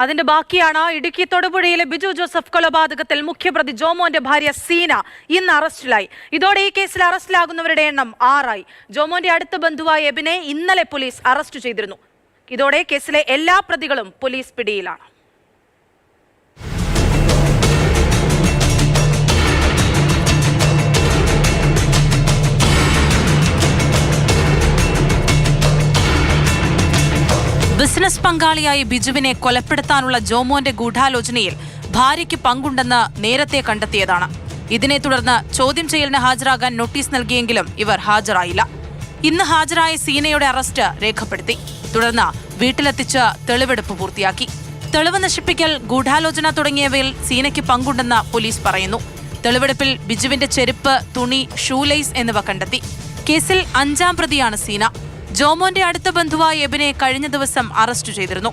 അതിന്റെ ബാക്കിയാണ്. ഇടുക്കി തൊടുപുഴയിലെ ബിജു ജോസഫ് കൊലപാതകത്തിൽ മുഖ്യപ്രതി ജോമോന്റെ ഭാര്യ സീന ഇന്ന് അറസ്റ്റിലായി. ഇതോടെ ഈ കേസിൽ അറസ്റ്റിലാകുന്നവരുടെ എണ്ണം 6 ആയി. ജോമോന്റെ അടുത്ത ബന്ധുവായ എബിനെ ഇന്നലെ പോലീസ് അറസ്റ്റ് ചെയ്തിരുന്നു. ഇതോടെ കേസിലെ എല്ലാ പ്രതികളും പോലീസ് പിടിയിലാണ്. ബിസിനസ് പങ്കാളിയായ ബിജുവിനെ കൊലപ്പെടുത്താനുള്ള ജോമോന്റെ ഗൂഢാലോചനയിൽ ഭാര്യയ്ക്ക് പങ്കുണ്ടെന്ന് നേരത്തെ കണ്ടെത്തിയതാണ്. ഇതിനെ തുടർന്ന് ചോദ്യം ചെയ്യലിന് ഹാജരാകാൻ നോട്ടീസ് നൽകിയെങ്കിലും ഇവർ ഹാജരായില്ല. ഇന്ന് ഹാജരായ സീനയുടെ അറസ്റ്റ് രേഖപ്പെടുത്തി. തുടർന്ന് വീട്ടിലെത്തിച്ച് തെളിവെടുപ്പ് പൂർത്തിയാക്കി. തെളിവ് നശിപ്പിക്കൽ, ഗൂഢാലോചന തുടങ്ങിയവയിൽ സീനയ്ക്ക് പങ്കുണ്ടെന്ന് പോലീസ് പറയുന്നു. തെളിവെടുപ്പിൽ ബിജുവിന്റെ ചെരുപ്പ്, തുണി, ഷൂലേസ് എന്നിവ കണ്ടെത്തി. കേസിൽ 5-ാം പ്രതിയാണ് സീന. ജോമോന്റെ അടുത്ത ബന്ധുവായ എബിനെ കഴിഞ്ഞ ദിവസം അറസ്റ്റ് ചെയ്തിരുന്നു.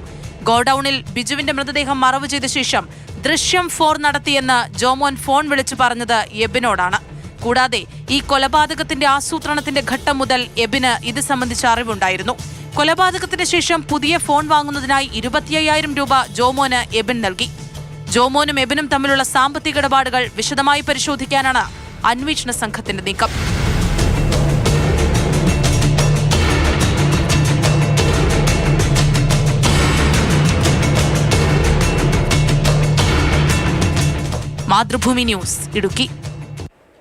ഗോഡൌണിൽ ബിജുവിന്റെ മൃതദേഹം മറവ് ചെയ്ത ശേഷം ദൃശ്യം 4 നടത്തിയെന്ന് ജോമോൻ ഫോൺ വിളിച്ചു പറഞ്ഞത് എബിനോടാണ്. കൂടാതെ ഈ കൊലപാതകത്തിന്റെ ആസൂത്രണത്തിന്റെ ഘട്ടം മുതൽ എബിന് ഇത് സംബന്ധിച്ച അറിവുണ്ടായിരുന്നു. കൊലപാതകത്തിന് ശേഷം പുതിയ ഫോൺ വാങ്ങുന്നതിനായി 25,000 രൂപ ജോമോന് എബിൻ നൽകി. ജോമോനും എബിനും തമ്മിലുള്ള സാമ്പത്തിക ഇടപാടുകൾ വിശദമായി പരിശോധിക്കാനാണ് അന്വേഷണ സംഘത്തിന്റെ നീക്കം. മാതൃഭൂമി ന്യൂസ്, ഇടുക്കി.